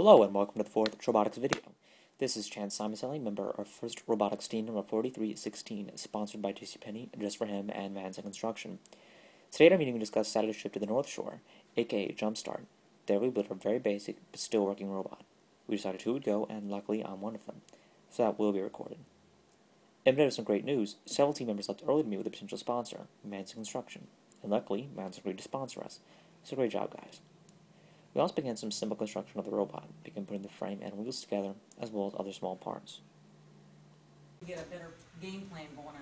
Hello and welcome to the fourth Trobotics video. This is Chance Simonselli, member of First Robotics Team number 4316, sponsored by JCPenney, Just for Him, and Vans and Construction. Today at our meeting we discussed Saturday's trip to the North Shore, aka Jumpstart. There we built a very basic but still working robot. We decided who would go, and luckily I'm one of them, so that will be recorded. In bed of some great news, several team members left early to meet with a potential sponsor, Vans and Construction, and luckily Vans agreed to sponsor us, so great job guys. We also began some simple construction of the robot, began putting the frame and wheels together, as well as other small parts. Get a better game plan going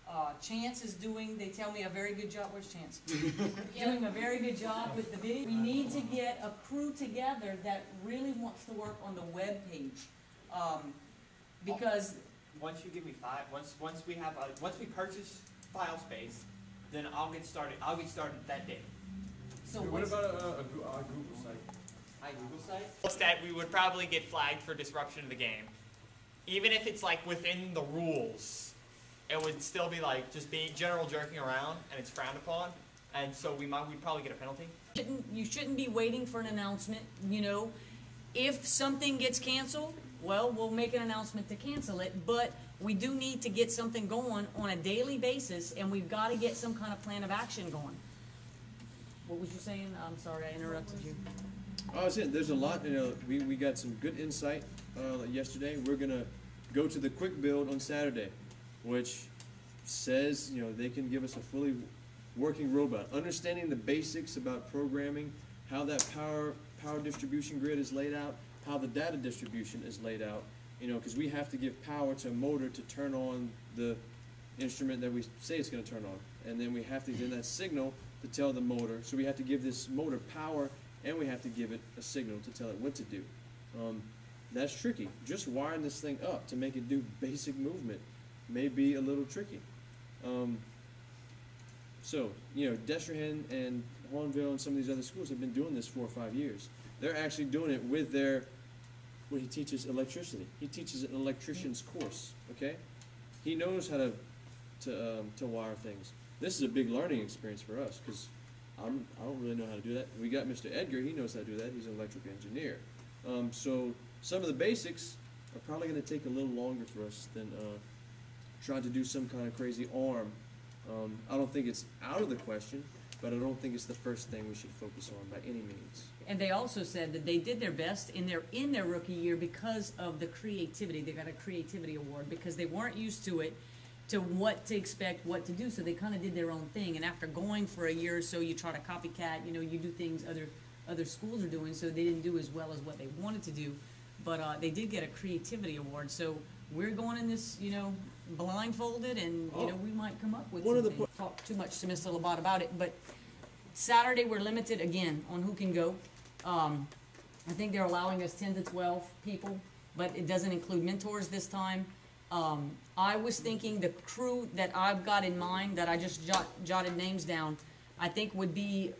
on. Chance is doing, they tell me, a very good job. Where's Chance? Doing a very good job with the video. We need to get a crew together that really wants to work on the web page. Because once you give me once we purchase file space, then I'll get started. I'll get started that day. So what about a Google site? A Google site? That we would probably get flagged for disruption of the game. Even if it's like within the rules, it would still be like just being general jerking around, and it's frowned upon. And so we'd probably get a penalty. You shouldn't be waiting for an announcement. You know, if something gets canceled, well, we'll make an announcement to cancel it. But we do need to get something going on a daily basis, and we've got to get some kind of plan of action going. What was you saying? I'm sorry, I interrupted you. I was saying there's a lot. You know, we got some good insight yesterday. We're gonna go to the quick build on Saturday, which says they can give us a fully working robot. Understanding the basics about programming, how that power distribution grid is laid out, how the data distribution is laid out. Because we have to give power to a motor to turn on the instrument that we say it's going to turn on, and then we have to give that signal to tell the motor. So we have to give this motor power, and we have to give it a signal to tell it what to do. That's tricky. Just wiring this thing up to make it do basic movement may be a little tricky. So Destrehan and Hornville and some of these other schools have been doing this 4 or 5 years. They're actually doing it with when he teaches electricity. He teaches an electrician's course. Okay, he knows how to wire things. This is a big learning experience for us because I don't really know how to do that. We got Mr. Edgar. He knows how to do that. He's an electrical engineer. So some of the basics are probably going to take a little longer for us than trying to do some kind of crazy arm. I don't think it's out of the question, but I don't think it's the first thing we should focus on by any means. And they also said that they did their best in their rookie year because of the creativity. They got a creativity award because they weren't used to it, to what to expect, what to do, so they kind of did their own thing. And after going for a year or so, you try to copycat, you do things other schools are doing, so they didn't do as well as what they wanted to do. But they did get a creativity award, so we're going in this, blindfolded, and we might come up with something. Talk too much to Mr. Labat about it, but Saturday we're limited again on who can go. I think they're allowing us 10 to 12 people, but it doesn't include mentors this time. I was thinking the crew that I've got in mind, that I just jotted names down, I think would be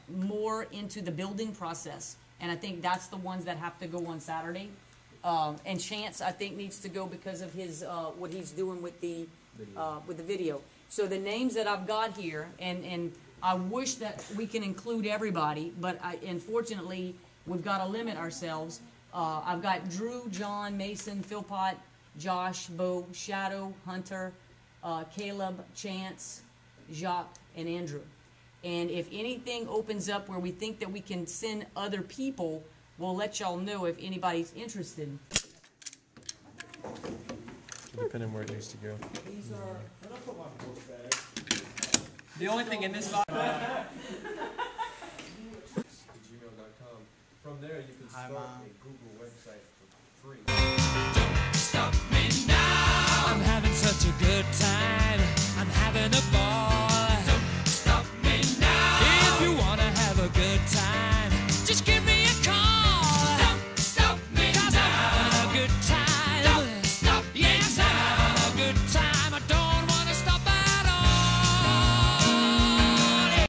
more into the building process, and I think that's the ones that have to go on Saturday. And Chance, I think, needs to go because of his what he's doing with the video. So the names that I've got here, and I wish that we can include everybody, but unfortunately we've got to limit ourselves. I've got Drew, John, Mason, Philpott, Josh, Bo, Shadow, Hunter, Caleb, Chance, Jacques, and Andrew. And if anything opens up where we think that we can send other people, we'll let y'all know if anybody's interested. Depending where it needs to go. These are... The only thing in this box... gmail.com. From there you can start a Google website for free. Don't stop me now. I'm having such a good time. I'm having a ball.